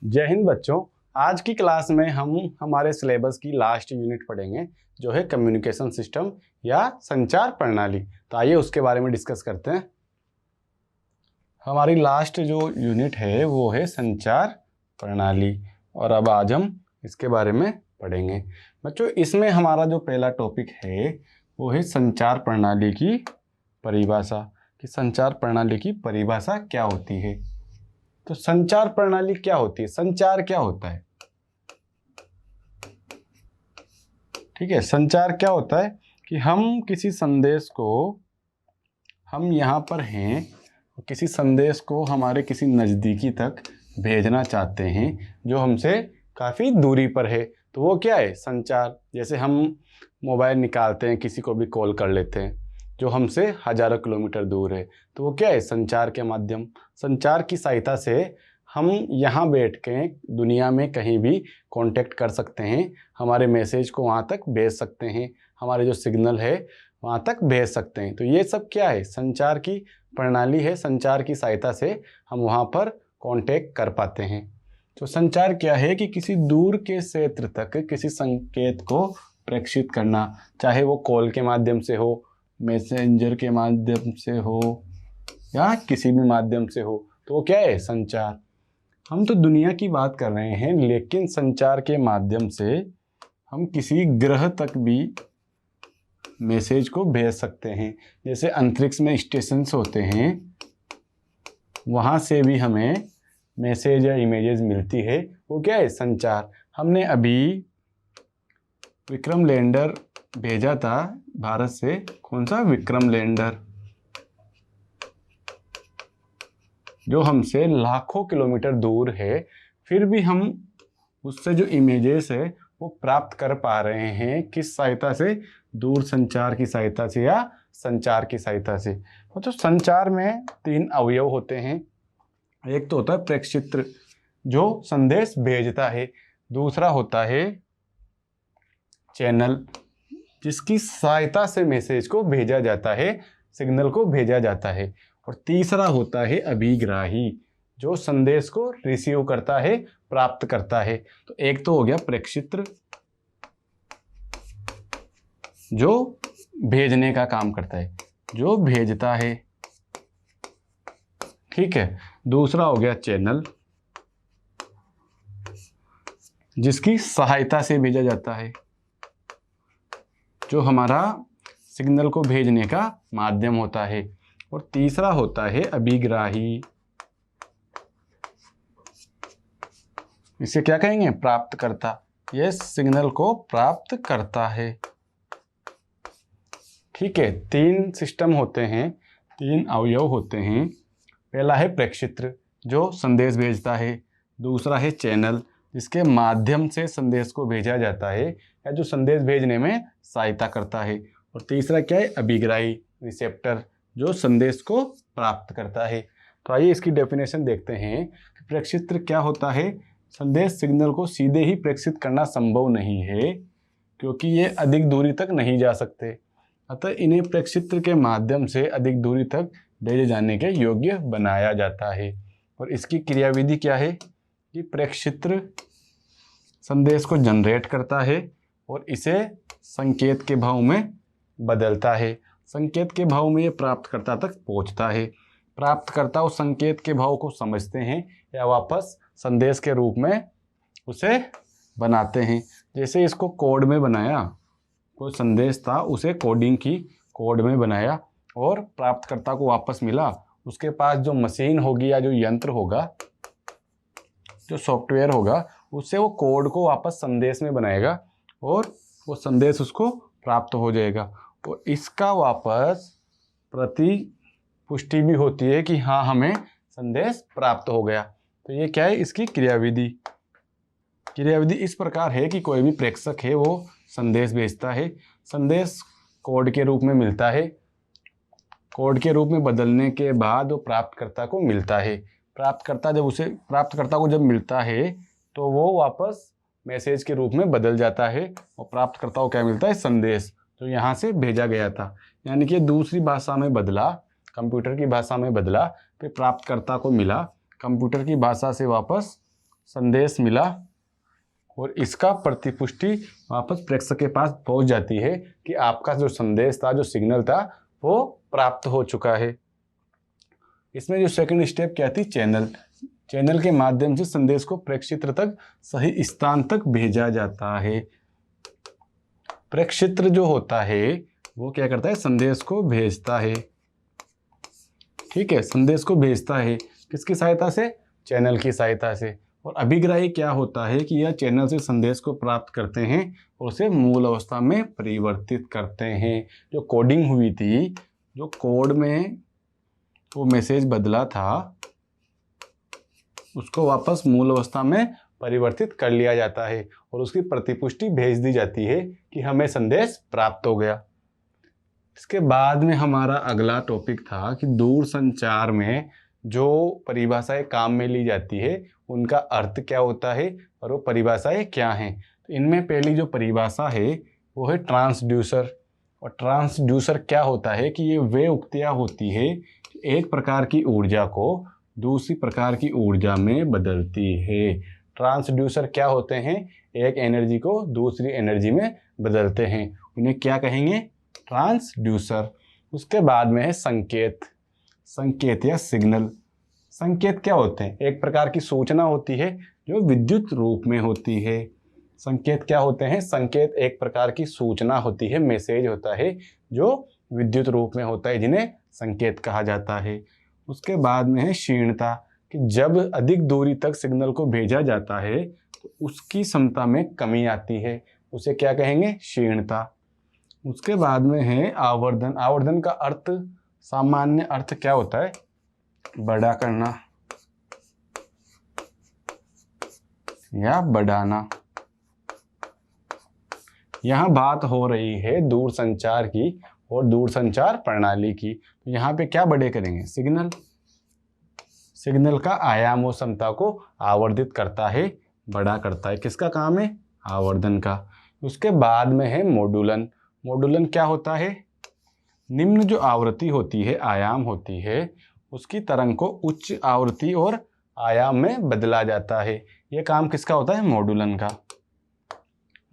जय हिंद बच्चों। आज की क्लास में हम हमारे सिलेबस की लास्ट यूनिट पढ़ेंगे जो है कम्युनिकेशन सिस्टम या संचार प्रणाली। तो आइए उसके बारे में डिस्कस करते हैं। हमारी लास्ट जो यूनिट है वो है संचार प्रणाली और अब आज हम इसके बारे में पढ़ेंगे। बच्चों इसमें हमारा जो पहला टॉपिक है वो है संचार प्रणाली की परिभाषा कि संचार प्रणाली की परिभाषा क्या होती है। तो संचार प्रणाली क्या होती है, संचार क्या होता है। ठीक है, संचार क्या होता है कि हम किसी संदेश को, हम यहाँ पर हैं, किसी संदेश को हमारे किसी नज़दीकी तक भेजना चाहते हैं जो हमसे काफ़ी दूरी पर है, तो वो क्या है, संचार। जैसे हम मोबाइल निकालते हैं, किसी को भी कॉल कर लेते हैं जो हमसे हजारों किलोमीटर दूर है, तो वो क्या है, संचार के माध्यम। संचार की सहायता से हम यहाँ बैठ के दुनिया में कहीं भी कांटेक्ट कर सकते हैं, हमारे मैसेज को वहाँ तक भेज सकते हैं, हमारे जो सिग्नल है वहाँ तक भेज सकते हैं। तो ये सब क्या है, संचार की प्रणाली है। संचार की सहायता से हम वहाँ पर कांटेक्ट कर पाते हैं। तो संचार क्या है कि किसी दूर के क्षेत्र तक किसी संकेत को प्रेषित करना, चाहे वो कॉल के माध्यम से हो, मैसेंजर के माध्यम से हो या किसी भी माध्यम से हो, तो वो क्या है, संचार। हम तो दुनिया की बात कर रहे हैं, लेकिन संचार के माध्यम से हम किसी ग्रह तक भी मैसेज को भेज सकते हैं। जैसे अंतरिक्ष में स्टेशंस होते हैं, वहाँ से भी हमें मैसेज या इमेजेस मिलती है, वो क्या है, संचार। हमने अभी विक्रम लैंडर भेजा था भारत से। कौन सा, विक्रम लैंडर, जो हमसे लाखों किलोमीटर दूर है, फिर भी हम उससे जो इमेजेस है वो प्राप्त कर पा रहे हैं। किस सहायता से, दूर संचार की सहायता से या संचार की सहायता से। तो संचार में 3 अवयव होते हैं। एक तो होता है प्रेषित्र जो संदेश भेजता है, दूसरा होता है चैनल जिसकी सहायता से मैसेज को भेजा जाता है, सिग्नल को भेजा जाता है, और तीसरा होता है अभिग्राही जो संदेश को रिसीव करता है, प्राप्त करता है। तो एक तो हो गया प्रेषित्र जो भेजने का काम करता है, जो भेजता है, ठीक है। दूसरा हो गया चैनल जिसकी सहायता से भेजा जाता है, जो हमारा सिग्नल को भेजने का माध्यम होता है। और तीसरा होता है अभिग्राही, इसे क्या कहेंगे, प्राप्त करता। यह सिग्नल को प्राप्त करता है, ठीक है। 3 सिस्टम होते हैं, 3 अवयव होते हैं। पहला है प्रेषित्र जो संदेश भेजता है, दूसरा है चैनल जिसके माध्यम से संदेश को भेजा जाता है या जो संदेश भेजने में सहायता करता है, और तीसरा क्या है, अभिग्राही रिसेप्टर जो संदेश को प्राप्त करता है। तो आइए इसकी डेफिनेशन देखते हैं कि प्रेषित्र क्या होता है। संदेश सिग्नल को सीधे ही प्रेषित करना संभव नहीं है क्योंकि ये अधिक दूरी तक नहीं जा सकते, अतः इन्हें प्रेषित्र के माध्यम से अधिक दूरी तक भेजे जाने के योग्य बनाया जाता है। और इसकी क्रियाविधि क्या है कि प्रेषित्र संदेश को जनरेट करता है और इसे संकेत के भाव में बदलता है। संकेत के भाव में ये प्राप्तकर्ता तक पहुंचता है। प्राप्तकर्ता उस संकेत के भाव को समझते हैं या वापस संदेश के रूप में उसे बनाते हैं। जैसे इसको कोड में बनाया, कोई संदेश था उसे कोडिंग की, कोड में बनाया और प्राप्तकर्ता को वापस मिला। उसके पास जो मशीन होगी या जो यंत्र होगा, जो सॉफ्टवेयर होगा, उससे वो कोड को वापस संदेश में बनाएगा और वो संदेश उसको प्राप्त हो जाएगा। और इसका वापस पुष्टि भी होती है कि हाँ हमें संदेश प्राप्त हो गया। तो ये क्या है, इसकी क्रियाविधि। क्रियाविधि इस प्रकार है कि कोई भी प्रेषक है वो संदेश भेजता है, संदेश कोड के रूप में मिलता है, कोड के रूप में बदलने के बाद वो प्राप्तकर्ता को मिलता है। प्राप्तकर्ता को जब मिलता है तो वो वापस मैसेज के रूप में बदल जाता है और प्राप्तकर्ता को क्या मिलता है, संदेश जो यहाँ से भेजा गया था। यानी कि दूसरी भाषा में बदला, कंप्यूटर की भाषा में बदला, फिर प्राप्तकर्ता को मिला, कंप्यूटर की भाषा से वापस संदेश मिला और इसका प्रतिपुष्टि वापस प्रेषक के पास पहुंच जाती है कि आपका जो संदेश था, जो सिग्नल था, वो प्राप्त हो चुका है। इसमें जो सेकंड स्टेप क्या थी, चैनल। चैनल के माध्यम से संदेश को प्रेषित्र तक सही स्थान तक भेजा जाता है। प्रेषित्र जो होता है वो क्या करता है, संदेश को भेजता है। ठीक है, संदेश को भेजता है किसकी सहायता से, चैनल की सहायता से। और अभिग्राही क्या होता है कि यह चैनल से संदेश को प्राप्त करते हैं और उसे मूल अवस्था में परिवर्तित करते हैं। जो कोडिंग हुई थी, जो कोड में वो मैसेज बदला था, उसको वापस मूल अवस्था में परिवर्तित कर लिया जाता है और उसकी प्रतिपुष्टि भेज दी जाती है कि हमें संदेश प्राप्त हो गया। इसके बाद में हमारा अगला टॉपिक था कि दूर संचार में जो परिभाषाएं काम में ली जाती है उनका अर्थ क्या होता है और वो परिभाषाएं क्या हैं। तो इनमें पहली जो परिभाषा है वो है ट्रांसड्यूसर। और ट्रांसड्यूसर क्या होता है कि ये वे उक्तियाँ होती है एक प्रकार की ऊर्जा को दूसरी प्रकार की ऊर्जा में बदलती है। ट्रांसड्यूसर क्या होते हैं, एक एनर्जी को दूसरी एनर्जी में बदलते हैं, उन्हें क्या कहेंगे, ट्रांसड्यूसर। उसके बाद में है संकेत। संकेत या सिग्नल। संकेत क्या होते हैं, एक प्रकार की सूचना होती है जो विद्युत रूप में होती है। संकेत क्या होते हैं, संकेत एक प्रकार की सूचना होती है, मैसेज होता है जो विद्युत रूप में होता है, जिन्हें संकेत कहा जाता है। उसके बाद में है क्षीणता, कि जब अधिक दूरी तक सिग्नल को भेजा जाता है तो उसकी क्षमता में कमी आती है, उसे क्या कहेंगे, क्षीणता। उसके बाद में है आवर्धन। आवर्धन का अर्थ, सामान्य अर्थ क्या होता है, बड़ा करना या बढ़ाना। यहाँ बात हो रही है दूर संचार की और दूर संचार प्रणाली की। तो यहाँ पे क्या बड़े करेंगे, सिग्नल। सिग्नल का आयाम और क्षमता को आवर्धित करता है, बड़ा करता है। किसका काम है, आवर्धन का। उसके बाद में है मॉड्यूलन। मॉड्यूलन क्या होता है, निम्न जो आवृत्ति होती है, आयाम होती है, उसकी तरंग को उच्च आवृत्ति और आयाम में बदला जाता है। यह काम किसका होता है, मॉड्यूलन का।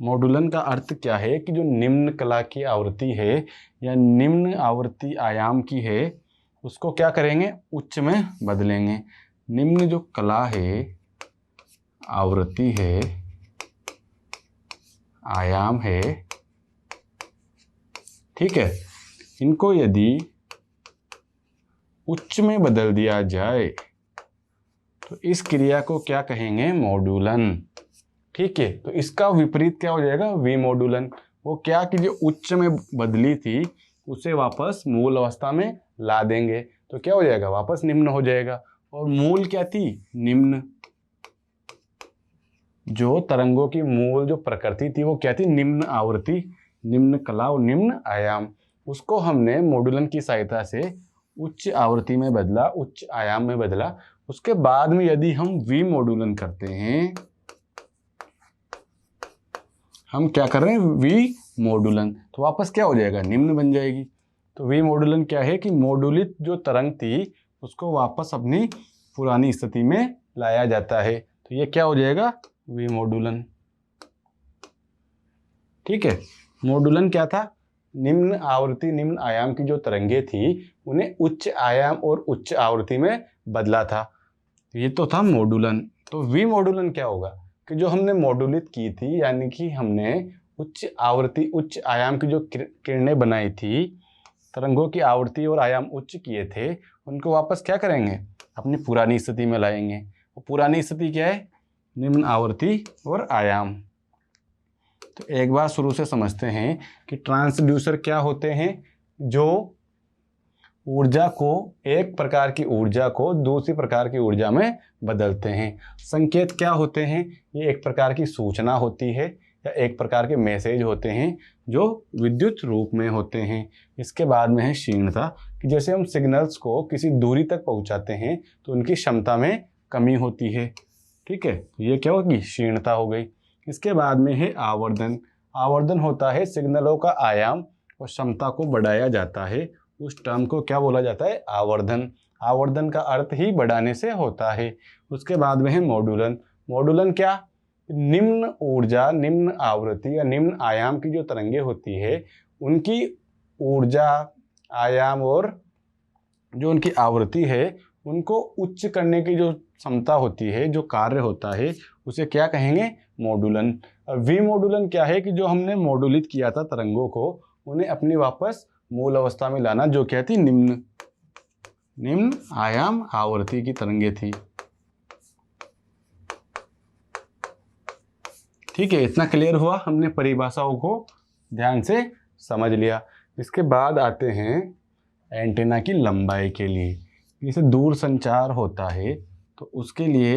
मॉड्यूलन का अर्थ क्या है कि जो निम्न कला की आवृत्ति है या निम्न आवृत्ति आयाम की है, उसको क्या करेंगे, उच्च में बदलेंगे। निम्न जो कला है, आवृत्ति है, आयाम है, ठीक है, इनको यदि उच्च में बदल दिया जाए तो इस क्रिया को क्या कहेंगे, मॉड्यूलन। ठीक है, तो इसका विपरीत क्या हो जाएगा, विमॉड्यूलन। वो क्या कि जो उच्च में बदली थी उसे वापस मूल अवस्था में ला देंगे, तो क्या हो जाएगा, वापस निम्न हो जाएगा। और मूल क्या थी, निम्न। जो तरंगों की मूल जो प्रकृति थी वो क्या थी, निम्न आवृत्ति, निम्न कला और निम्न आयाम। उसको हमने मॉड्यूलन की सहायता से उच्च आवृत्ति में बदला, उच्च आयाम में बदला। उसके बाद में यदि हम विमॉड्यूलन करते हैं, हम क्या कर रहे हैं, विमॉड्यूलन, तो वापस क्या हो जाएगा, निम्न बन जाएगी। तो विमॉड्यूलन क्या है कि मॉड्यूलित जो तरंग थी उसको वापस अपनी पुरानी स्थिति में लाया जाता है, तो ये क्या हो जाएगा, विमॉड्यूलन। ठीक है, मॉड्यूलन क्या था, निम्न आवृत्ति निम्न आयाम की जो तरंगे थी उन्हें उच्च आयाम और उच्च आवृत्ति में बदला था, ये तो था मॉड्यूलन। तो विमॉड्यूलन क्या होगा कि जो हमने मॉड्यूलित की थी, यानी कि हमने उच्च आवृत्ति उच्च आयाम की जो किरणें बनाई थी, तरंगों की आवृत्ति और आयाम उच्च किए थे, उनको वापस क्या करेंगे, अपनी पुरानी स्थिति में लाएंगे। वो पुरानी स्थिति क्या है, निम्न आवृत्ति और आयाम। तो एक बार शुरू से समझते हैं कि ट्रांसड्यूसर क्या होते हैं, जो ऊर्जा को, एक प्रकार की ऊर्जा को दूसरी प्रकार की ऊर्जा में बदलते हैं। संकेत क्या होते हैं, ये एक प्रकार की सूचना होती है या एक प्रकार के मैसेज होते हैं जो विद्युत रूप में होते हैं। इसके बाद में है क्षीणता, कि जैसे हम सिग्नल्स को किसी दूरी तक पहुंचाते हैं तो उनकी क्षमता में कमी होती है। ठीक है, तो ये क्या होगी, क्षीणता हो गई। इसके बाद में है आवर्धन। आवर्धन होता है सिग्नलों का आयाम और क्षमता को बढ़ाया जाता है, उस टर्म को क्या बोला जाता है, आवर्धन। आवर्धन का अर्थ ही बढ़ाने से होता है। उसके बाद में है मॉड्यूलन। मॉडुलन क्या, निम्न ऊर्जा, निम्न आवृत्ति या निम्न आयाम की जो तरंगे होती है उनकी ऊर्जा, आयाम और जो उनकी आवृत्ति है उनको उच्च करने की जो क्षमता होती है, जो कार्य होता है, उसे क्या कहेंगे, मॉडुलन। विमोडुलन क्या है कि जो हमने मॉडुलित किया था तरंगों को, उन्हें अपनी वापस मूल अवस्था में लाना, जो क्या थी, निम्न आयाम आवृत्ति की तरंगे थी। ठीक है, इतना क्लियर हुआ, हमने परिभाषाओं को ध्यान से समझ लिया। इसके बाद आते हैं एंटीना की लंबाई के लिए। जैसे दूर संचार होता है तो उसके लिए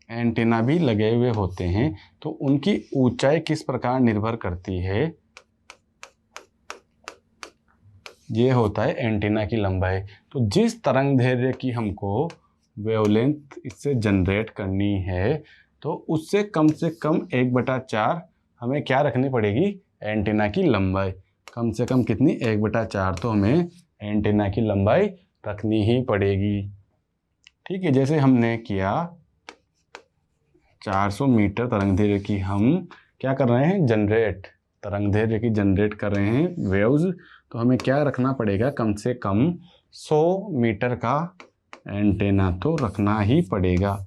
एंटीना भी लगे हुए होते हैं, तो उनकी ऊंचाई किस प्रकार निर्भर करती है, ये होता है एंटीना की लंबाई। तो जिस तरंग दैर्ध्य की हमको वेवलेंथ इससे जनरेट करनी है, तो उससे कम 1/4 हमें क्या रखनी पड़ेगी, एंटीना की लंबाई। कम से कम कितनी, 1/4 तो हमें एंटीना की लंबाई रखनी ही पड़ेगी। ठीक है, जैसे हमने किया 400 मीटर तरंग दैर्ध्य की हम क्या कर रहे हैं, तरंग दैर्ध्य की जनरेट कर रहे हैं वेव्स, तो हमें क्या रखना पड़ेगा, कम से कम 100 मीटर का एंटीना तो रखना ही पड़ेगा।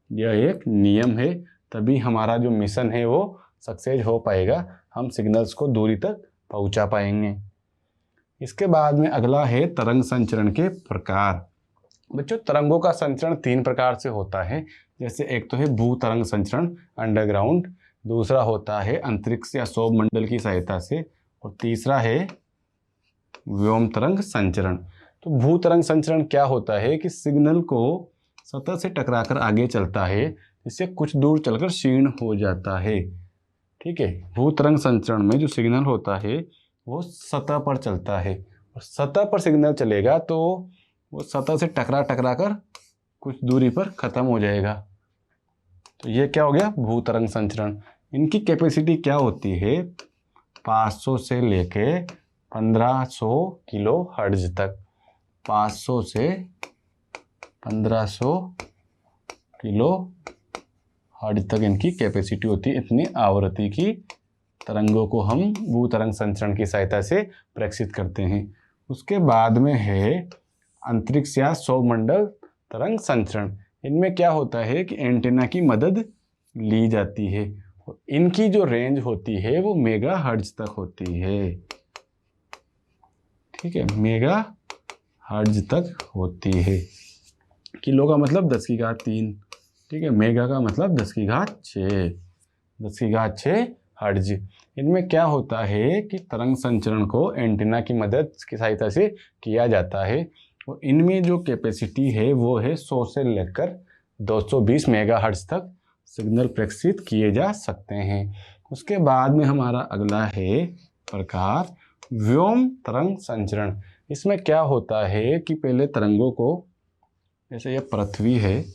यह एक नियम है, तभी हमारा जो मिशन है वो सक्सेस हो पाएगा, हम सिग्नल्स को दूरी तक पहुंचा पाएंगे। इसके बाद में अगला है तरंग संचरण के प्रकार। बच्चों, तरंगों का संचरण 3 प्रकार से होता है। जैसे एक तो है भू तरंग संचरण, अंडरग्राउंड, दूसरा होता है अंतरिक्ष या सौरमंडल की सहायता से, और तीसरा है व्योम तरंग संचरण। तो भू तरंग संचरण क्या होता है कि सिग्नल को सतह से टकराकर आगे चलता है, जिससे कुछ दूर चलकर क्षीण हो जाता है। ठीक है, भू तरंग संचरण में जो सिग्नल होता है वो सतह पर चलता है, और सतह पर सिग्नल चलेगा तो वो सतह से टकरा कर कुछ दूरी पर ख़त्म हो जाएगा। तो ये क्या हो गया, भू तरंग संचरण। इनकी कैपेसिटी क्या होती है, 500 से लेके 1500 किलो हर्ट्ज तक। 500 से 1500 किलो हर्ट्ज तक इनकी कैपेसिटी होती है। इतनी आवृत्ति की तरंगों को हम भू तरंग संचरण की सहायता से प्रेषित करते हैं। उसके बाद में है अंतरिक्ष या सौरमंडल तरंग संचरण। इनमें क्या होता है कि एंटीना की मदद ली जाती है, और इनकी जो रेंज होती है वो मेगा हर्ट्ज तक होती है। ठीक है, मेगा हर्ट्ज तक होती है। किलो का मतलब 10⁻3, ठीक है, मेगा का मतलब 10⁻6 हर्ट्ज। इनमें क्या होता है कि तरंग संचरण को एंटीना की मदद की सहायता से किया जाता है, और इनमें जो कैपेसिटी है वो है 100 से लेकर 220 मेगाहर्ट्ज तक सिग्नल प्रेषित किए जा सकते हैं। उसके बाद में हमारा अगला है प्रकार व्योम तरंग संचरण। इसमें क्या होता है कि पहले तरंगों को, जैसे ये पृथ्वी है,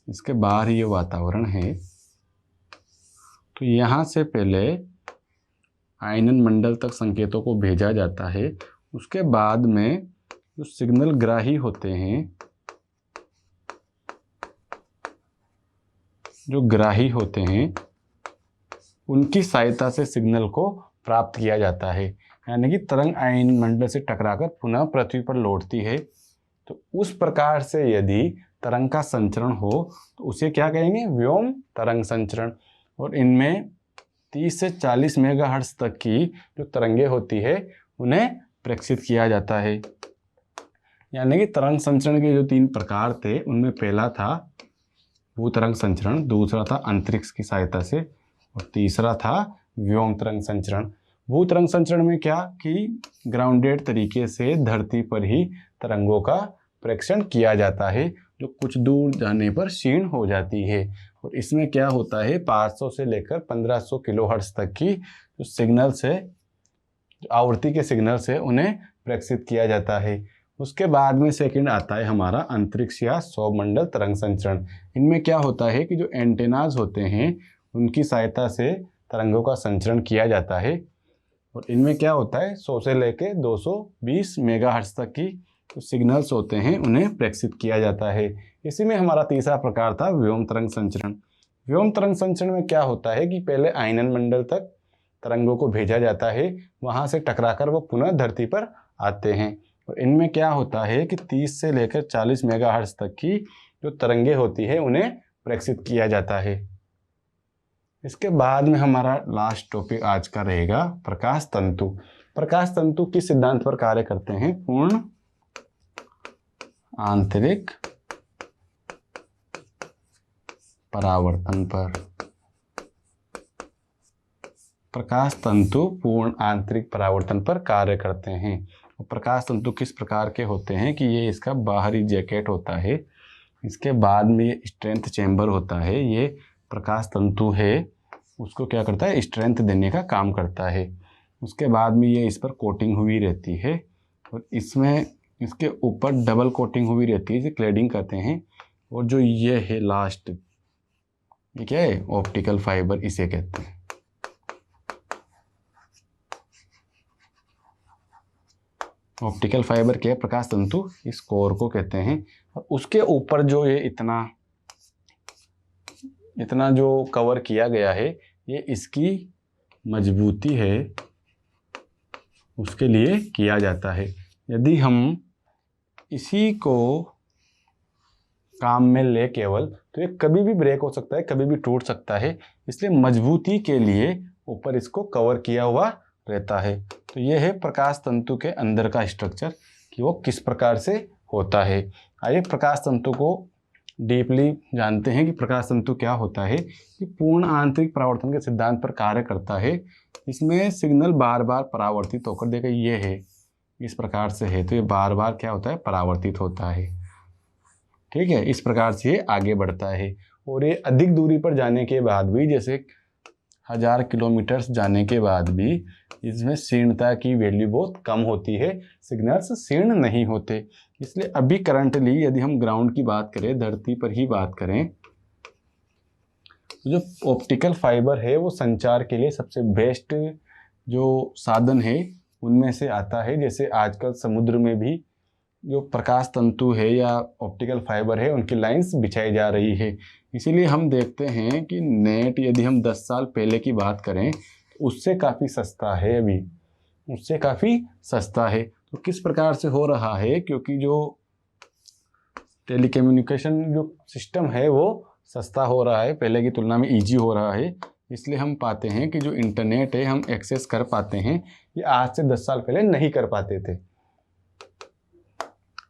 इसके बाहर ये वातावरण है, तो यहाँ से पहले आयनन मंडल तक संकेतों को भेजा जाता है। उसके बाद में जो सिग्नल ग्राही होते हैं, उनकी सहायता से सिग्नल को प्राप्त किया जाता है। यानी कि तरंग आयन मंडल से टकराकर पुनः पृथ्वी पर लौटती है। तो उस प्रकार से यदि तरंग का संचरण हो तो उसे क्या कहेंगे, व्योम तरंग संचरण। और इनमें 30 से 40 मेगाहर्ट्ज तक की जो तरंगे होती है उन्हें प्रेषित किया जाता है। यानी कि तरंग संचरण के जो 3 प्रकार थे, उनमें पहला था भू तरंग संचरण, दूसरा था अंतरिक्ष की सहायता से, और तीसरा था व्योम तरंग संचरण। भू तरंग संचरण में क्या कि ग्राउंडेड तरीके से धरती पर ही तरंगों का प्रेषण किया जाता है, जो कुछ दूर जाने पर क्षीण हो जाती है। और इसमें क्या होता है, 500 से लेकर 1500 किलोहर्ट्ज तक की जो सिग्नल्स है, जो आवृत्ति के सिग्नल्स है, उन्हें प्रेषित किया जाता है। उसके बाद में सेकंड आता है हमारा अंतरिक्ष या सौरमंडल तरंग संचरण। इनमें क्या होता है कि जो एंटेनाज होते हैं उनकी सहायता से तरंगों का संचरण किया जाता है, और इनमें क्या होता है 100 से लेकर 220 मेगाहर्ट्ज तक की जो सिग्नल्स होते हैं उन्हें प्रेषित किया जाता है। इसी में हमारा तीसरा प्रकार था व्योम तरंग संचरण। व्योम तरंग संचरण में क्या होता है कि पहले आयनन मंडल तक तरंगों को भेजा जाता है, वहां से टकराकर वो पुनः धरती पर आते हैं। और इनमें क्या होता है कि 30 से लेकर 40 मेगाहर्ट्ज तक की जो तरंगे होती है उन्हें प्रेषित किया जाता है। इसके बाद में हमारा लास्ट टॉपिक आज का रहेगा प्रकाश तंतु। प्रकाश तंतु किस सिद्धांत पर कार्य करते हैं? पूर्ण आंतरिक परावर्तन पर। प्रकाश तंतु पूर्ण आंतरिक परावर्तन पर कार्य करते हैं। प्रकाश तंतु किस प्रकार के होते हैं कि ये इसका बाहरी जैकेट होता है, इसके बाद में ये स्ट्रेंथ चैम्बर होता है, ये प्रकाश तंतु है उसको क्या करता है? स्ट्रेंथ देने का काम करता है। उसके बाद में ये इस पर कोटिंग हुई रहती है और इसमें इसके ऊपर डबल कोटिंग हुई रहती है, इसे क्लैडिंग कहते हैं। और जो ये है लास्ट, ये क्या है? ऑप्टिकल फाइबर इसे कहते हैं। ऑप्टिकल फाइबर क्या है? प्रकाश तंतु इस कोर को कहते हैं। और उसके ऊपर जो ये इतना जो कवर किया गया है, ये इसकी मजबूती है उसके लिए किया जाता है। यदि हम इसी को काम में ले केवल, तो ये कभी भी ब्रेक हो सकता है, कभी भी टूट सकता है। इसलिए मजबूती के लिए ऊपर इसको कवर किया हुआ रहता है। तो ये है प्रकाश तंतु के अंदर का स्ट्रक्चर कि वो किस प्रकार से होता है। आइए प्रकाश तंतु को डीपली जानते हैं कि प्रकाश तंतु क्या होता है। कि पूर्ण आंतरिक परावर्तन के सिद्धांत पर कार्य करता है। इसमें सिग्नल बार बार परावर्तित होकर, देखिए ये है इस प्रकार से है, तो ये बार बार क्या होता है? परावर्तित होता है। ठीक है, इस प्रकार से ये आगे बढ़ता है। और ये अधिक दूरी पर जाने के बाद भी, जैसे 1000 किलोमीटर जाने के बाद भी, इसमें क्षीणता की वैल्यू बहुत कम होती है, सिग्नल्स क्षीण नहीं होते। इसलिए अभी करंटली यदि हम ग्राउंड की बात करें, धरती पर ही बात करें, तो जो ऑप्टिकल फाइबर है वो संचार के लिए सबसे बेस्ट जो साधन है उनमें से आता है। जैसे आजकल समुद्र में भी जो प्रकाश तंतु है या ऑप्टिकल फाइबर है, उनकी लाइंस बिछाई जा रही है। इसीलिए हम देखते हैं कि नेट यदि हम 10 साल पहले की बात करें तो उससे काफ़ी सस्ता है, अभी उससे काफ़ी सस्ता है। तो किस प्रकार से हो रहा है? क्योंकि जो टेलीकम्युनिकेशन जो सिस्टम है वो सस्ता हो रहा है, पहले की तुलना में ईजी हो रहा है। इसलिए हम पाते हैं कि जो इंटरनेट है हम एक्सेस कर पाते हैं, ये आज से 10 साल पहले नहीं कर पाते थे।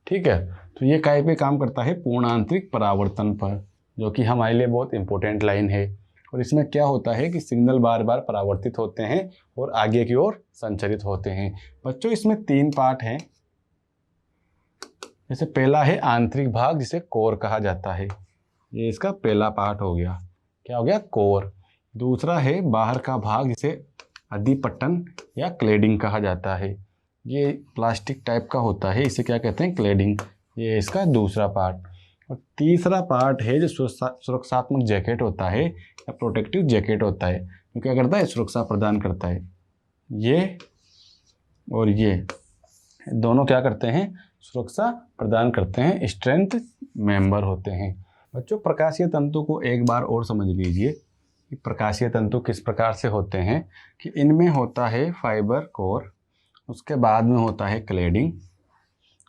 ठीक है, तो ये काय पे काम करता है? पूर्ण आंतरिक परावर्तन पर, जो कि हमारे लिए बहुत इंपॉर्टेंट लाइन है। और इसमें क्या होता है कि सिग्नल बार बार परावर्तित होते हैं और आगे की ओर संचरित होते हैं। बच्चों इसमें 3 पार्ट हैं। जैसे पहला है आंतरिक भाग, जिसे कोर कहा जाता है, ये इसका पहला पार्ट हो गया। क्या हो गया? कोर। दूसरा है बाहर का भाग, जिसे अधिपट्टन या क्लेडिंग कहा जाता है, ये प्लास्टिक टाइप का होता है, इसे क्या कहते हैं? क्लेडिंग। ये इसका दूसरा पार्ट। और तीसरा पार्ट है जो सुरक्षात्मक जैकेट होता है या प्रोटेक्टिव जैकेट होता है, जो क्या करता है? सुरक्षा प्रदान करता है। ये और ये दोनों क्या करते हैं? सुरक्षा प्रदान करते हैं, स्ट्रेंथ मेंबर होते हैं। बच्चों प्रकाशीय तंतु को एक बार और समझ लीजिए कि प्रकाशीय तंतु किस प्रकार से होते हैं। कि इनमें होता है फाइबर कोर, उसके बाद में होता है क्लेडिंग,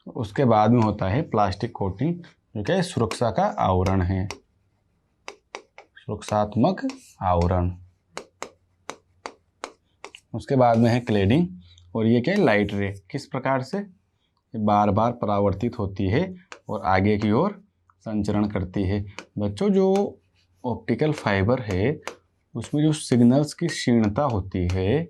उसके बाद में होता है प्लास्टिक कोटिंग, जो कि सुरक्षा का आवरण है, सुरक्षात्मक आवरण। उसके बाद में है क्लेडिंग, और ये क्या है? लाइट रे। किस प्रकार से? ये बार बार परावर्तित होती है और आगे की ओर संचरण करती है। बच्चों जो ऑप्टिकल फाइबर है उसमें जो सिग्नल्स की क्षीणता होती है,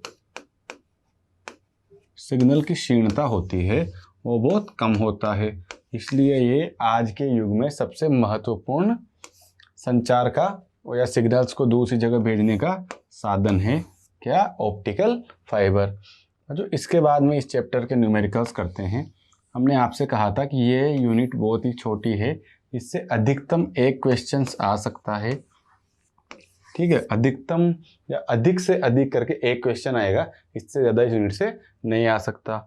सिग्नल की क्षीणता होती है वो बहुत कम होता है। इसलिए ये आज के युग में सबसे महत्वपूर्ण संचार का या सिग्नल्स को दूसरी जगह भेजने का साधन है। क्या? Optical fibre. जो इसके बाद में इस चैप्टर के न्यूमेरिकल्स करते हैं। हमने आपसे कहा था कि ये यूनिट बहुत ही छोटी है, इससे अधिकतम एक क्वेश्चन आ सकता है। ठीक है, अधिकतम या अधिक से अधिक करके एक क्वेश्चन आएगा, इससे ज़्यादा इस यूनिट से नहीं आ सकता।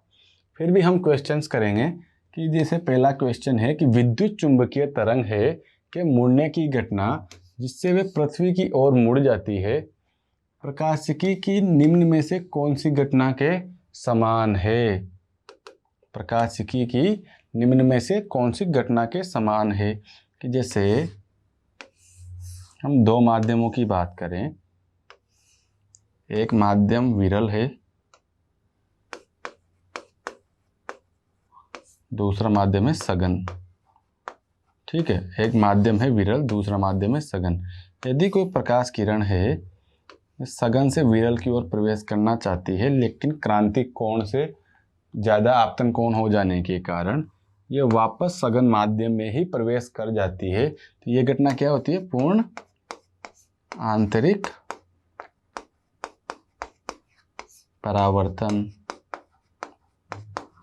फिर भी हम क्वेश्चंस करेंगे कि जैसे पहला क्वेश्चन है कि विद्युत चुंबकीय तरंग है कि मुड़ने की घटना जिससे वे पृथ्वी की ओर मुड़ जाती है, प्रकाशिकी की निम्न में से कौन सी घटना के समान है? प्रकाशिकी की निम्न में से कौन सी घटना के समान है? कि जैसे हम दो माध्यमों की बात करें, एक माध्यम विरल है, दूसरा माध्यम है सघन। ठीक है, एक माध्यम है विरल, दूसरा माध्यम है सघन। यदि कोई प्रकाश किरण है सघन से विरल की ओर प्रवेश करना चाहती है, लेकिन क्रांतिक कोण से ज़्यादा आपतन कोण हो जाने के कारण ये वापस सघन माध्यम में ही प्रवेश कर जाती है, तो ये घटना क्या होती है? पूर्ण आंतरिक परावर्तन।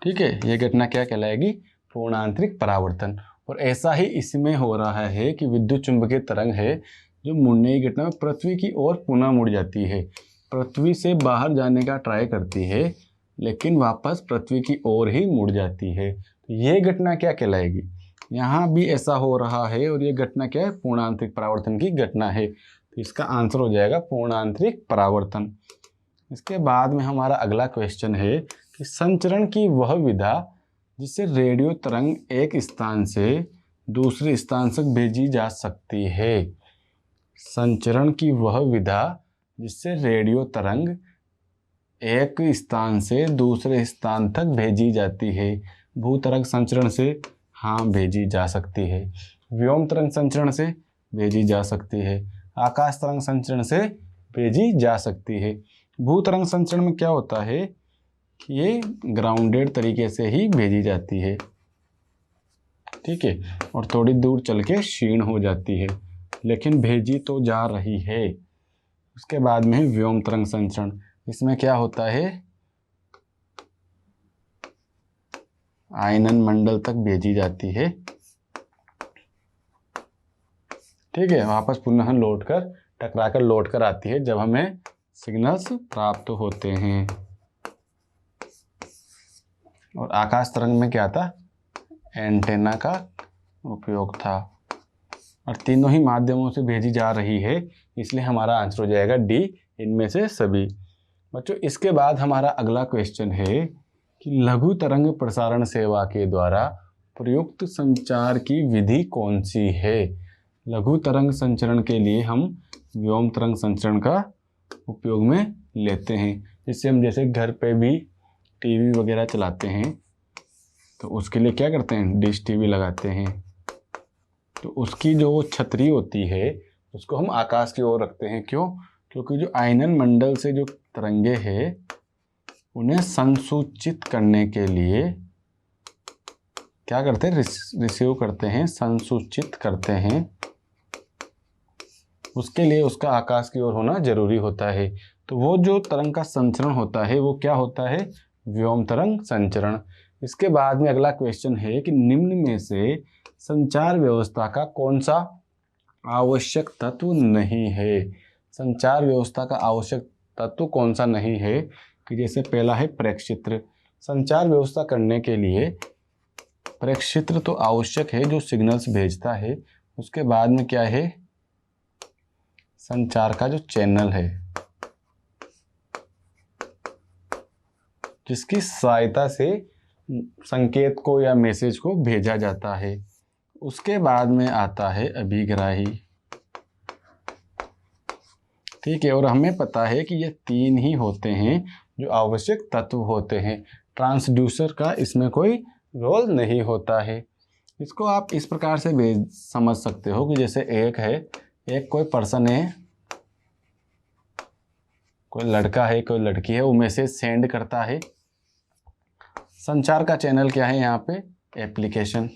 ठीक है, ये घटना क्या कहलाएगी? पूर्ण आंतरिक परावर्तन। और ऐसा ही इसमें हो रहा है कि विद्युत चुंबकीय तरंग है जो मुड़ने की घटना में पृथ्वी की ओर पुनः मुड़ जाती है, पृथ्वी से बाहर जाने का ट्राई करती है लेकिन वापस पृथ्वी की ओर ही मुड़ जाती है। तो ये घटना क्या कहलाएगी? यहाँ भी ऐसा हो रहा है और ये घटना क्या है? पूर्ण आंतरिक परावर्तन की घटना है। तो इसका आंसर हो जाएगा पूर्ण आंतरिक परावर्तन। इसके बाद में हमारा अगला क्वेश्चन है कि संचरण की वह विधा जिससे रेडियो तरंग एक स्थान से दूसरे स्थान तक भेजी जा सकती है। संचरण की वह विधा जिससे रेडियो तरंग एक स्थान से दूसरे स्थान तक भेजी जाती है। भूतरंग संचरण से हाँ भेजी जा सकती है, व्योम तरंग संचरण से भेजी जा सकती है, आकाश तरंग संचरण से भेजी जा सकती है। भूतरंग संचरण में क्या होता है कि ये ग्राउंडेड तरीके से ही भेजी जाती है, ठीक है, और थोड़ी दूर चल के क्षीण हो जाती है, लेकिन भेजी तो जा रही है। उसके बाद में व्योम तरंग संचरण, इसमें क्या होता है? आयनन मंडल तक भेजी जाती है, ठीक है, वापस पुनः लौटकर टकराकर लौटकर आती है जब हमें सिग्नल्स प्राप्त होते हैं। और आकाश तरंग में क्या था? एंटेना का उपयोग था। और तीनों ही माध्यमों से भेजी जा रही है, इसलिए हमारा आंसर हो जाएगा डी, इनमें से सभी। बच्चों, इसके बाद हमारा अगला क्वेश्चन है कि लघु तरंग प्रसारण सेवा के द्वारा प्रयुक्त संचार की विधि कौन सी है? लघु तरंग संचरण के लिए हम व्योम तरंग संचरण का उपयोग में लेते हैं, जिससे हम जैसे घर पे भी टीवी वगैरह चलाते हैं तो उसके लिए क्या करते हैं? डिश टीवी लगाते हैं, तो उसकी जो छतरी होती है उसको हम आकाश की ओर रखते हैं। क्यों? क्योंकि जो आयनन मंडल से जो तरंगे हैं उन्हें संसूचित करने के लिए क्या करते हैं? रिसीव करते हैं, संसूचित करते हैं। उसके लिए उसका आकाश की ओर होना जरूरी होता है। तो वो जो तरंग का संचरण होता है वो क्या होता है? व्योम तरंग संचरण। इसके बाद में अगला क्वेश्चन है कि निम्न में से संचार व्यवस्था का कौन सा आवश्यक तत्व नहीं है? संचार व्यवस्था का आवश्यक तत्व कौन सा नहीं है? कि जैसे पहला है प्रेक्षित्र। संचार व्यवस्था करने के लिए प्रेक्षित्र तो आवश्यक है जो सिग्नल्स भेजता है। उसके बाद में क्या है? संचार का जो चैनल है जिसकी सहायता से संकेत को या मैसेज को भेजा जाता है। उसके बाद में आता है अभिग्राही, ठीक है, और हमें पता है कि ये तीन ही होते हैं जो आवश्यक तत्व होते हैं। ट्रांसड्यूसर का इसमें कोई रोल नहीं होता है। इसको आप इस प्रकार से समझ सकते हो कि जैसे एक है, एक कोई पर्सन है, कोई लड़का है, कोई लड़की है, वो मैसेज सेंड करता है। संचार का चैनल क्या है यहाँ पे? एप्लीकेशन।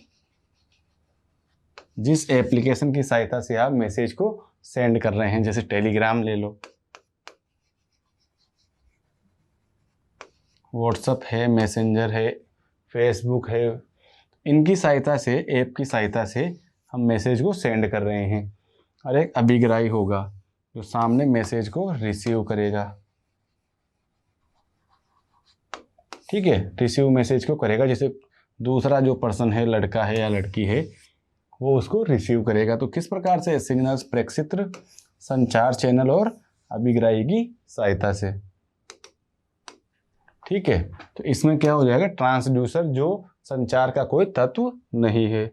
जिस एप्लीकेशन की सहायता से आप मैसेज को सेंड कर रहे हैं, जैसे टेलीग्राम ले लो, व्हाट्सएप है, मैसेंजर है, फेसबुक है, इनकी सहायता से, ऐप की सहायता से हम मैसेज को सेंड कर रहे हैं। और एक अभिग्राही होगा जो सामने मैसेज को रिसीव करेगा, ठीक है, रिसीव मैसेज को करेगा। जैसे दूसरा जो पर्सन है, लड़का है या लड़की है, वो उसको रिसीव करेगा। तो किस प्रकार से? सिग्नल्स प्रेक्षित्र, संचार चैनल और अभिग्राही की सहायता से। ठीक है, तो इसमें क्या हो जाएगा? ट्रांसड्यूसर, जो संचार का कोई तत्व नहीं है।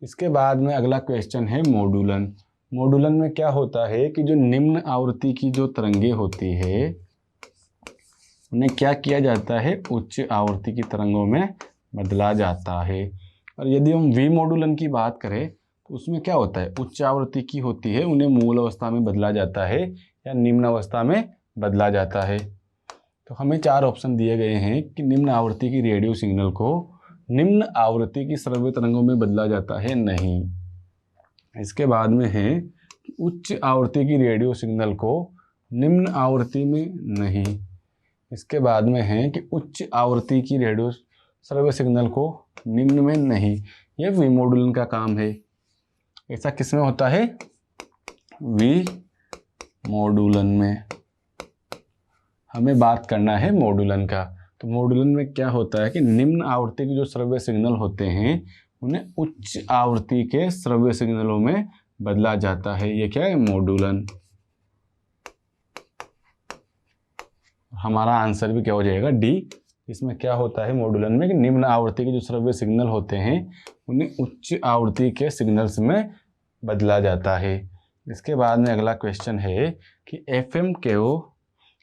इसके बाद में अगला क्वेश्चन है मॉड्यूलन। मॉड्यूलन में क्या होता है कि जो निम्न आवृत्ति की जो तरंगे होती है उन्हें क्या किया जाता है? उच्च आवृत्ति की तरंगों में बदला जाता है। और यदि हम वी मॉड्यूलन की बात करें तो उसमें क्या होता है? उच्च आवृत्ति की होती है, उन्हें मूल अवस्था में बदला जाता है या निम्न अवस्था में बदला जाता है। तो हमें 4 ऑप्शन दिए गए हैं कि निम्न आवृत्ति की रेडियो सिग्नल को निम्न आवृत्ति की श्रव्य तरंगों में बदला जाता है, नहीं। इसके बाद में है कि उच्च आवृत्ति की रेडियो सिग्नल को निम्न आवृत्ति में, नहीं। इसके बाद में है कि उच्च आवृत्ति की रेडियो श्रव्य सिग्नल को निम्न में, नहीं। यह वी मॉड्यूलन का काम है। ऐसा किसमें होता है? वी मॉड्यूलन में। हमें बात करना है मॉड्यूलन का। तो मॉड्यूलन में क्या होता है कि निम्न आवृत्ति के जो श्रव्य सिग्नल होते हैं उन्हें उच्च आवृत्ति के श्रव्य सिग्नलों में बदला जाता है। ये क्या है? मॉड्यूलन। हमारा आंसर भी क्या हो जाएगा? डी। इसमें क्या होता है मॉड्यूलन में कि निम्न आवृत्ति के जो श्रव्य सिग्नल होते हैं उन्हें उच्च आवृत्ति के सिग्नल्स में बदला जाता है। इसके बाद में अगला क्वेश्चन है कि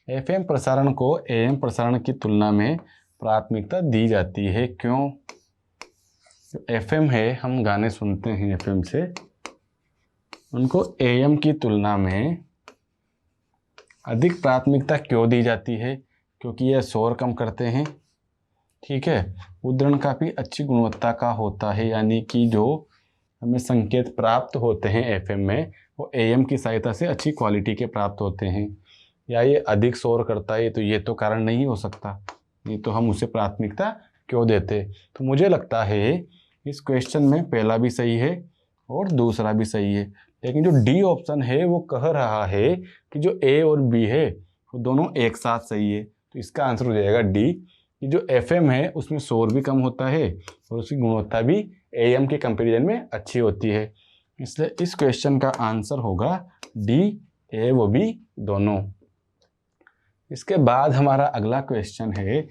एफएम प्रसारण को एएम प्रसारण की तुलना में प्राथमिकता दी जाती है, क्यों? जो एफएम है, हम गाने सुनते हैं एफएम से, उनको एएम की तुलना में अधिक प्राथमिकता क्यों दी जाती है? क्योंकि यह शोर कम करते हैं। ठीक है, मुद्रण काफ़ी अच्छी गुणवत्ता का होता है, यानी कि जो हमें संकेत प्राप्त होते हैं एफएम में वो एएम की सहायता से अच्छी क्वालिटी के प्राप्त होते हैं। या ये अधिक शोर करता है, तो ये तो कारण नहीं हो सकता, ये तो हम उसे प्राथमिकता क्यों देते? तो मुझे लगता है इस क्वेश्चन में पहला भी सही है और दूसरा भी सही है, लेकिन जो डी ऑप्शन है वो कह रहा है कि जो ए और बी है वो दोनों एक साथ सही है। तो इसका आंसर हो जाएगा डी, कि जो एफएम है उसमें शोर भी कम होता है और उसकी गुणवत्ता भी एएम के कंपैरिजन में अच्छी होती है। इसलिए इस क्वेश्चन का आंसर होगा डी, ए व बी दोनों। इसके बाद हमारा अगला क्वेश्चन है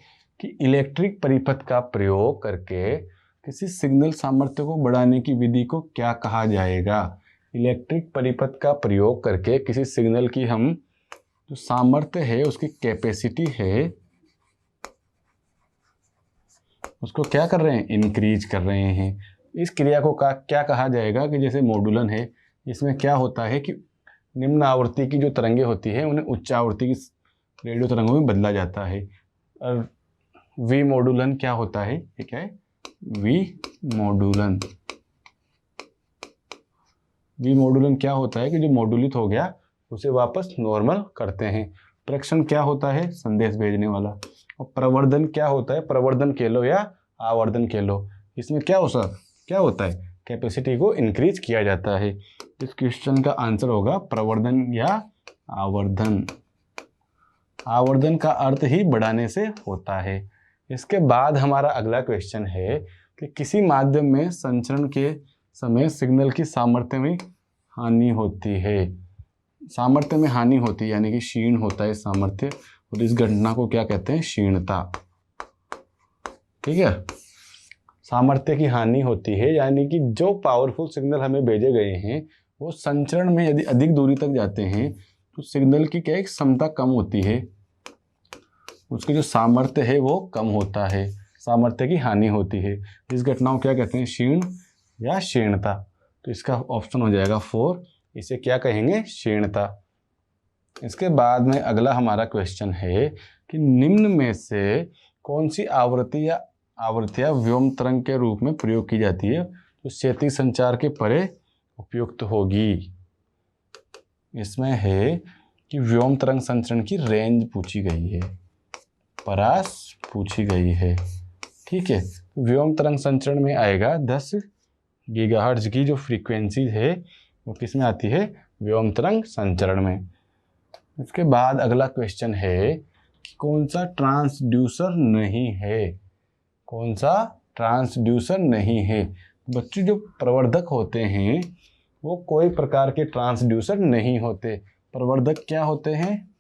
कि इलेक्ट्रिक परिपथ का प्रयोग करके किसी सिग्नल सामर्थ्य को बढ़ाने की विधि को क्या कहा जाएगा? इलेक्ट्रिक परिपथ का प्रयोग करके किसी सिग्नल की हम जो सामर्थ्य है, उसकी कैपेसिटी है, उसको क्या कर रहे हैं? इंक्रीज कर रहे हैं। इस क्रिया को क्या कहा जाएगा? कि जैसे मॉड्यूलन है, इसमें क्या होता है कि निम्न आवृत्ति की जो तरंगे होती है उन्हें उच्च आवृत्ति की रेडियो तरंगों में बदला जाता है। और वी मॉड्यूलन क्या होता है? ये क्या है? वी मॉड्यूलन। वी मॉड्यूलन क्या होता है कि जो मॉड्यूलित हो गया उसे वापस नॉर्मल करते हैं। प्रेक्षण क्या होता है? संदेश भेजने वाला। और प्रवर्धन क्या होता है? प्रवर्धन कह लो या आवर्धन कह लो। इसमें क्या होता है? कैपेसिटी को इंक्रीज किया जाता है। इस क्वेश्चन का आंसर होगा प्रवर्धन या आवर्धन। आवर्धन का अर्थ ही बढ़ाने से होता है। इसके बाद हमारा अगला क्वेश्चन है कि किसी माध्यम में संचरण के समय सिग्नल की सामर्थ्य में हानि होती है। सामर्थ्य में हानि होती है यानी कि क्षीण होता है सामर्थ्य, और इस घटना को क्या कहते हैं? क्षीणता। ठीक है, सामर्थ्य की हानि होती है यानी कि जो पावरफुल सिग्नल हमें भेजे गए हैं वो संचरण में यदि अधिक दूरी तक जाते हैं तो सिग्नल की क्या एक क्षमता कम होती है, उसकी जो सामर्थ्य है वो कम होता है, सामर्थ्य की हानि होती है। इस घटना को क्या कहते हैं? क्षीण या क्षीणता। तो इसका ऑप्शन हो जाएगा 4, इसे क्या कहेंगे? क्षीणता। इसके बाद में अगला हमारा क्वेश्चन है कि निम्न में से कौन सी आवृत्तियाँ व्योम तरंग के रूप में प्रयोग की जाती है तो क्षैतिज संचार के परे उपयुक्त होगी? इसमें है कि व्योम तरंग संचरण की रेंज पूछी गई है, परास पूछी गई है। ठीक है, व्योम तरंग संचरण में आएगा 10 गीगाहर्ट्ज की जो फ्रीक्वेंसी है वो किस में आती है? व्योम तरंग संचरण में। इसके बाद अगला क्वेश्चन है कि कौन सा ट्रांसड्यूसर नहीं है? कौन सा ट्रांसड्यूसर नहीं है? बच्चों जो प्रवर्धक होते हैं वो कोई प्रकार के ट्रांसड्यूसर नहीं होते। प्रवर्धक क्या होते हैं?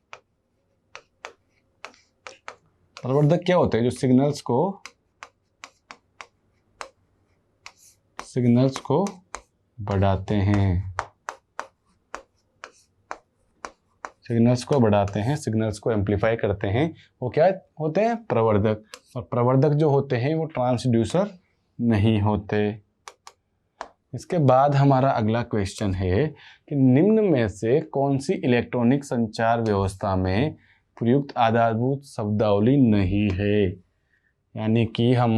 प्रवर्धक क्या होते हैं? जो सिग्नल्स को बढ़ाते हैं, सिग्नल्स को एम्पलीफाई करते हैं, वो क्या होते हैं? प्रवर्धक। और प्रवर्धक जो होते हैं वो ट्रांसड्यूसर नहीं होते। इसके बाद हमारा अगला क्वेश्चन है कि निम्न में से कौन सी इलेक्ट्रॉनिक संचार व्यवस्था में प्रयुक्त आधारभूत शब्दावली नहीं है। यानी कि हम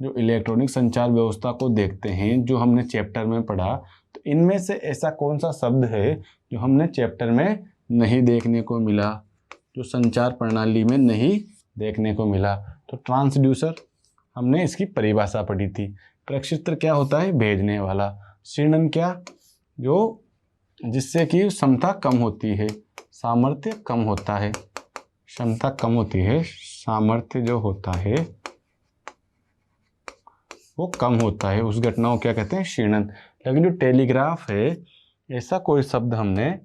जो इलेक्ट्रॉनिक संचार व्यवस्था को देखते हैं, जो हमने चैप्टर में पढ़ा, तो इनमें से ऐसा कौन सा शब्द है जो हमने चैप्टर में नहीं देखने को मिला, जो संचार प्रणाली में नहीं देखने को मिला? तो ट्रांसड्यूसर, हमने इसकी परिभाषा पढ़ी थी। प्रक्षेत्र क्या होता है? भेजने वाला। शीर्णन क्या? जो जिससे कि क्षमता कम होती है, सामर्थ्य कम होता है, क्षमता कम होती है, सामर्थ्य जो होता है वो कम होता है, उस घटना को क्या कहते हैं? शीर्णन। लेकिन जो टेलीग्राफ है, ऐसा कोई शब्द हमने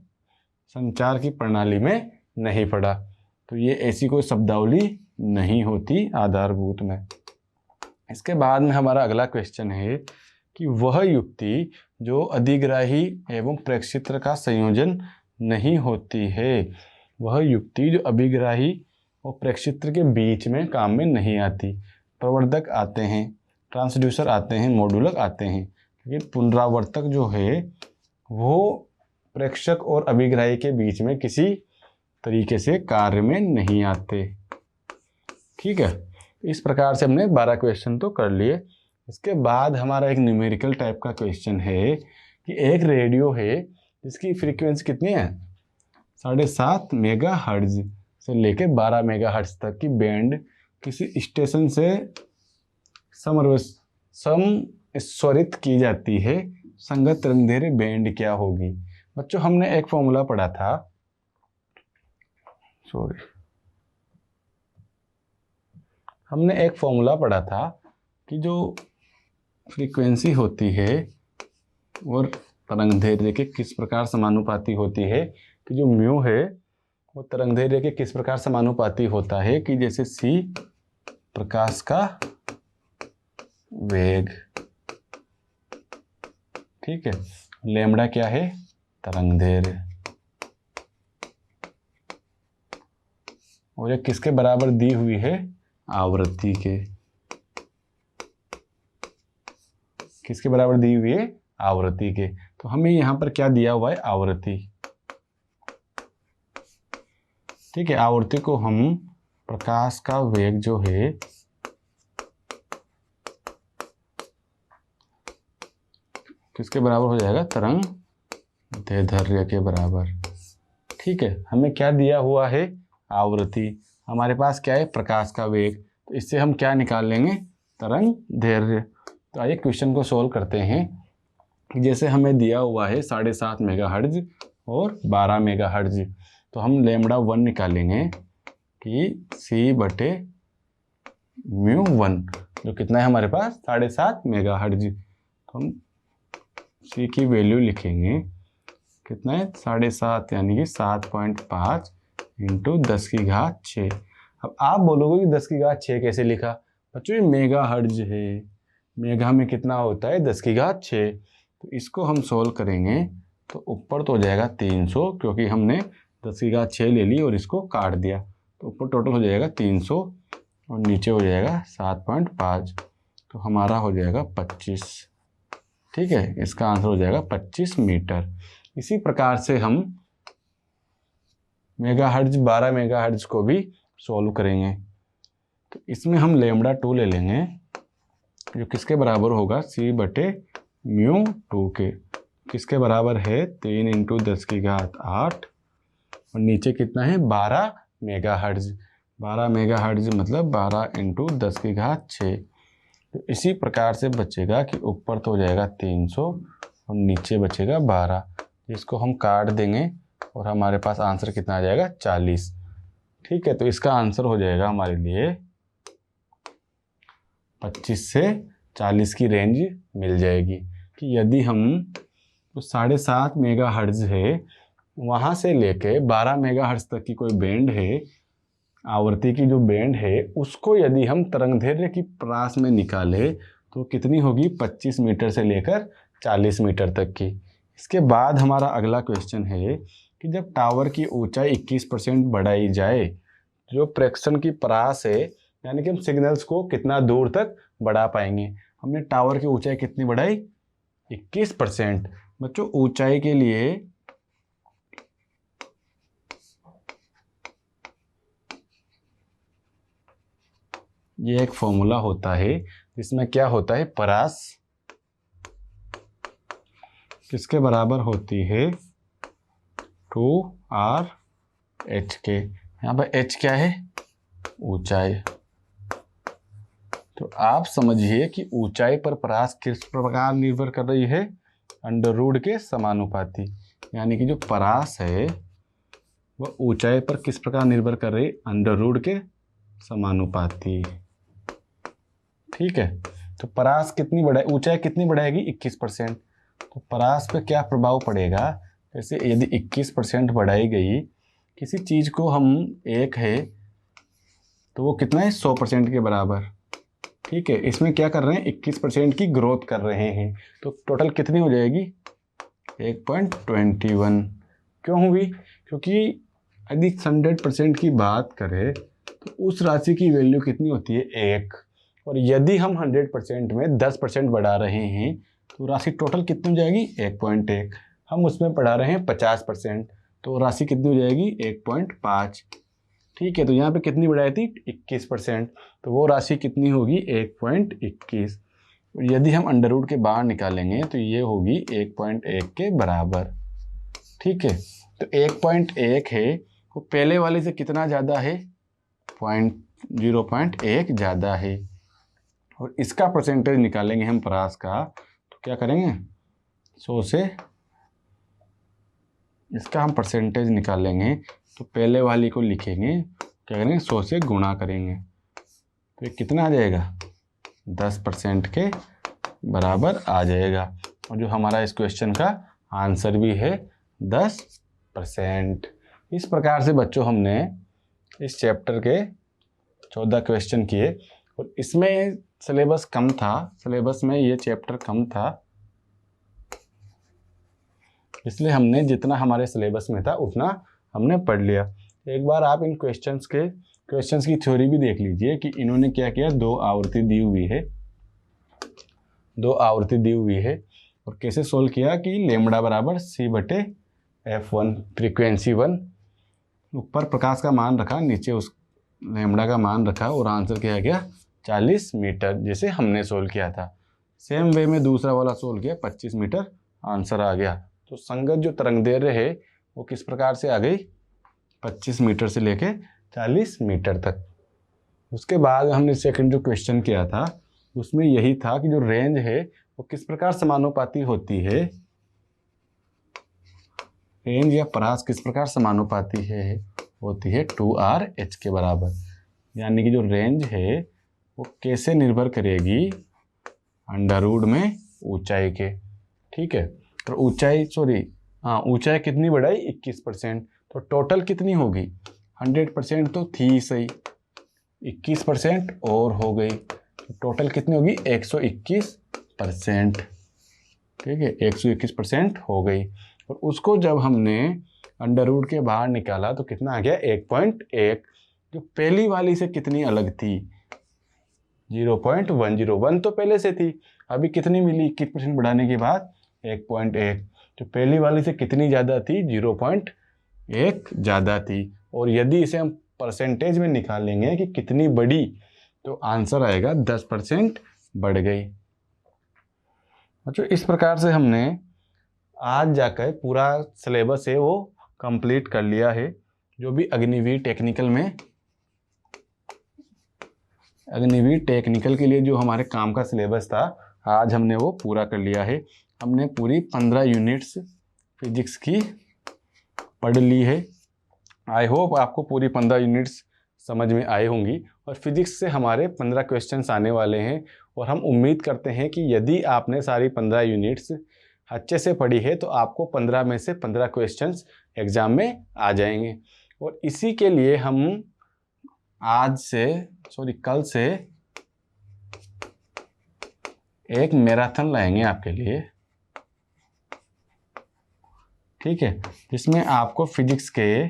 संचार की प्रणाली में नहीं पढ़ा, तो ये ऐसी कोई शब्दावली नहीं होती आधारभूत में। इसके बाद में हमारा अगला क्वेश्चन है कि वह युक्ति जो अधिग्राही एवं प्रेक्षित्र का संयोजन नहीं होती है, वह युक्ति जो अभिग्राही और प्रेक्षित्र के बीच में काम में नहीं आती। प्रवर्धक आते हैं, ट्रांसड्यूसर आते हैं, मॉड्यूलक आते हैं, लेकिन पुनरावर्तक जो है वो प्रेक्षक और अभिग्राही के बीच में किसी तरीके से कार्य में नहीं आते। ठीक है, इस प्रकार से हमने 12 क्वेश्चन तो कर लिए। इसके बाद हमारा एक न्यूमेरिकल टाइप का क्वेश्चन है कि एक रेडियो है जिसकी फ्रीक्वेंसी कितनी है? 7.5 मेगाहर्ट्ज से लेकर 12 मेगाहर्ट्ज तक की बैंड किसी स्टेशन से समस्वरित की जाती है। संगत तरंगदैर्घ्य बैंड क्या होगी? बच्चों हमने एक फॉर्मूला पढ़ा था, कि जो फ्रीक्वेंसी होती है और तरंगदैर्घ्य के किस प्रकार समानुपाती होती है, कि जो म्यू है वो तरंगदैर्घ्य के किस प्रकार समानुपाती होता है, कि जैसे c प्रकाश का वेग, ठीक है, लैम्बडा क्या है? तरंगदैर्घ्य। और ये किसके बराबर दी हुई है? आवृत्ति के। किसके बराबर दी हुई है? आवृत्ति के। तो हमें यहां पर क्या दिया हुआ है? आवृत्ति। ठीक है, आवृत्ति को हम प्रकाश का वेग जो है किसके बराबर हो जाएगा? तरंगदैर्घ्य के बराबर। ठीक है, हमें क्या दिया हुआ है? आवृत्ति। हमारे पास क्या है? प्रकाश का वेग। तो इससे हम क्या निकाल लेंगे? तरंगदैर्घ्य। तो आइए क्वेश्चन को सोल्व करते हैं। जैसे हमें दिया हुआ है 7.5 मेगाहर्ट्ज और 12 मेगाहर्ट्ज, तो हम लैम्बडा 1 निकालेंगे कि c/μ1 जो कितना है हमारे पास? 7.5 मेगाहर्ट्ज। तो हम c की वैल्यू लिखेंगे, कितना है? 7.5 यानी कि 7.5 इंटू 10⁶। अब आप बोलोगे कि 10⁶ कैसे लिखा? बच्चों ये मेगाहर्ट्ज है, मेगा में कितना होता है? 10⁶। तो इसको हम सोल्व करेंगे तो ऊपर तो हो जाएगा 300, क्योंकि हमने 10⁶ ले ली और इसको काट दिया, तो ऊपर टोटल हो जाएगा 300 और नीचे हो जाएगा 7.5, तो हमारा हो जाएगा 25। ठीक है, इसका आंसर हो जाएगा 25 मीटर। इसी प्रकार से हम मेगाहर्ट्ज 12 मेगाहर्ट्ज को भी सॉल्व करेंगे। तो इसमें हम लैम्बडा 2 ले लेंगे, जो किसके बराबर होगा? c/μ2 के। किसके बराबर है? 3 इंटू 10⁸ और नीचे कितना है? 12 मेगाहर्ट्ज। 12 मेगाहर्ट्ज मतलब 12 इंटू 10⁶। तो इसी प्रकार से बचेगा कि ऊपर तो हो जाएगा 300 और नीचे बचेगा 12। इसको हम काट देंगे और हमारे पास आंसर कितना आ जाएगा? 40। ठीक है, तो इसका आंसर हो जाएगा हमारे लिए 25 से 40 की रेंज मिल जाएगी कि यदि हम 7.5 मेगाहर्ट्ज़ है वहाँ से लेके 12 मेगाहर्ट्ज़ तक की कोई बैंड है, आवृत्ति की जो बैंड है उसको यदि हम तरंगदैर्घ्य की परास में निकालें तो कितनी होगी, 25 मीटर से लेकर 40 मीटर तक की। इसके बाद हमारा अगला क्वेश्चन है कि जब टावर की ऊंचाई 21% बढ़ाई जाए, जो प्रेक्षण की परास है यानी कि हम सिग्नल्स को कितना दूर तक बढ़ा पाएंगे। हमने टावर की ऊंचाई कितनी बढ़ाई, 21%। बच्चों ऊंचाई के लिए ये एक फॉर्मूला होता है जिसमें क्या होता है, परास किसके बराबर होती है, 2r/h। यहाँ पर h क्या है, ऊंचाई। तो आप समझिए कि ऊंचाई पर परास किस प्रकार निर्भर कर रही है, अंडर रूट के समानुपाती। यानी कि जो परास है वह ऊंचाई पर किस प्रकार निर्भर कर रही है, अंडर रूट के समानुपाती। ठीक है, तो परास कितनी बढ़ाए, ऊंचाई कितनी बढ़ाएगी, 21%। तो परास पे क्या प्रभाव पड़ेगा, जैसे यदि 21% बढ़ाई गई, किसी चीज़ को हम एक है तो वो कितना है, 100% के बराबर। ठीक है, इसमें क्या कर रहे हैं, 21% की ग्रोथ कर रहे हैं, तो टोटल कितनी हो जाएगी, 1.21। क्यों हुई, क्योंकि यदि 100% की बात करें तो उस राशि की वैल्यू कितनी होती है, 1। और यदि हम 100% में 10% बढ़ा रहे हैं तो राशि टोटल कितनी हो जाएगी, 1.1। हम उसमें बढ़ा रहे हैं 50% तो राशि कितनी हो जाएगी, 1.5। ठीक है, तो यहाँ पे कितनी बढ़ाई थी, 21%, तो वो राशि कितनी होगी, 1.21। यदि हम अंडर रूट के बाहर निकालेंगे तो ये होगी 1.1 के बराबर। ठीक है, तो 1.1 है वो पहले वाले से कितना ज़्यादा है, 0.1 ज़्यादा है। और इसका परसेंटेज निकालेंगे हम परास का, तो क्या करेंगे, 100 से इसका हम परसेंटेज निकालेंगे तो पहले वाली को लिखेंगे, क्या करेंगे, 100 से गुणा करेंगे तो ये कितना आ जाएगा, 10% के बराबर आ जाएगा। और जो हमारा इस क्वेश्चन का आंसर भी है 10%। इस प्रकार से बच्चों हमने इस चैप्टर के 14 क्वेश्चन किए। और इसमें सिलेबस कम था, सिलेबस में ये चैप्टर कम था, इसलिए हमने जितना हमारे सिलेबस में था उतना हमने पढ़ लिया। एक बार आप इन क्वेश्चंस की थ्योरी भी देख लीजिए कि इन्होंने क्या किया, दो आवृत्ति दी हुई है और कैसे सोल्व किया कि लैम्बडा बराबर c/f1, फ्रीक्वेंसी 1, ऊपर प्रकाश का मान रखा, नीचे उस लैम्बडा का मान रखा और आंसर क्या गया, 40 मीटर, जैसे हमने सोल्व किया था। सेम वे में दूसरा वाला सोल्व किया, 25 मीटर आंसर आ गया। तो संगत जो तरंगदैर्घ्य है वो किस प्रकार से आ गई, 25 मीटर से लेके 40 मीटर तक। उसके बाद हमने सेकंड जो क्वेश्चन किया था उसमें यही था कि जो रेंज है वो किस प्रकार समानुपाती होती है, रेंज या परास किस प्रकार समानुपाती है, होती है 2r/h के बराबर। यानी कि जो रेंज है वो कैसे निर्भर करेगी, अंडर रूट में ऊंचाई के। ठीक है, तो ऊंचाई कितनी बढ़ाई, 21%, तो टोटल कितनी होगी, 100% तो थी सही, 21% और हो गई, तो टोटल कितनी होगी, 121%। ठीक है, 121% हो गई। और उसको जब हमने अंडर रूट के बाहर निकाला तो कितना आ गया, 1.1, जो पहली वाली से कितनी अलग थी, 0.101 तो पहले से थी, अभी कितनी मिली 21% बढ़ाने के बाद, 1.1, जो पहली वाली से कितनी ज़्यादा थी, 0.1 ज़्यादा थी। और यदि इसे हम परसेंटेज में निकालेंगे कि कितनी बढ़ी तो आंसर आएगा 10% बढ़ गई। अच्छा, इस प्रकार से हमने आज जाकर पूरा सिलेबस है वो कंप्लीट कर लिया है। जो भी अग्निवीर टेक्निकल के लिए जो हमारे काम का सिलेबस था आज हमने वो पूरा कर लिया है। हमने पूरी 15 यूनिट्स फिजिक्स की पढ़ ली है। आई होप आपको पूरी 15 यूनिट्स समझ में आई होंगी। और फिजिक्स से हमारे 15 क्वेश्चंस आने वाले हैं और हम उम्मीद करते हैं कि यदि आपने सारी 15 यूनिट्स अच्छे से पढ़ी है तो आपको 15 में से 15 क्वेश्चंस एग्ज़ाम में आ जाएंगे। और इसी के लिए हम कल से एक मैराथन लाएंगे आपके लिए, ठीक है, जिसमें आपको फिजिक्स के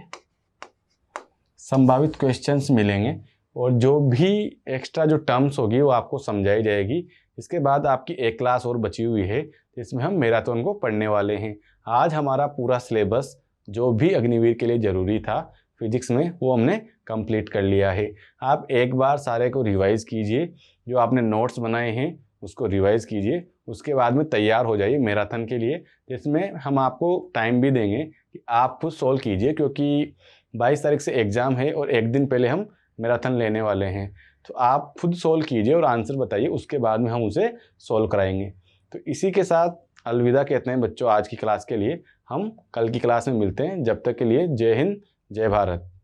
संभावित क्वेश्चंस मिलेंगे और जो भी एक्स्ट्रा जो टर्म्स होगी वो आपको समझाई जाएगी। इसके बाद आपकी एक क्लास और बची हुई है जिसमें हम मैराथन को पढ़ने वाले हैं। आज हमारा पूरा सिलेबस जो भी अग्निवीर के लिए ज़रूरी था फिजिक्स में वो हमने कंप्लीट कर लिया है। आप एक बार सारे को रिवाइज़ कीजिए, जो आपने नोट्स बनाए हैं उसको रिवाइज़ कीजिए, उसके बाद में तैयार हो जाइए मैराथन के लिए, जिसमें हम आपको टाइम भी देंगे कि आप खुद सोल्व कीजिए, क्योंकि 22 तारीख से एग्ज़ाम है और एक दिन पहले हम मैराथन लेने वाले हैं। तो आप खुद सोल्व कीजिए और आंसर बताइए, उसके बाद में हम उसे सोल्व कराएंगे। तो इसी के साथ अलविदा कहते हैं बच्चों आज की क्लास के लिए। हम कल की क्लास में मिलते हैं, जब तक के लिए जय हिंद जय भारत।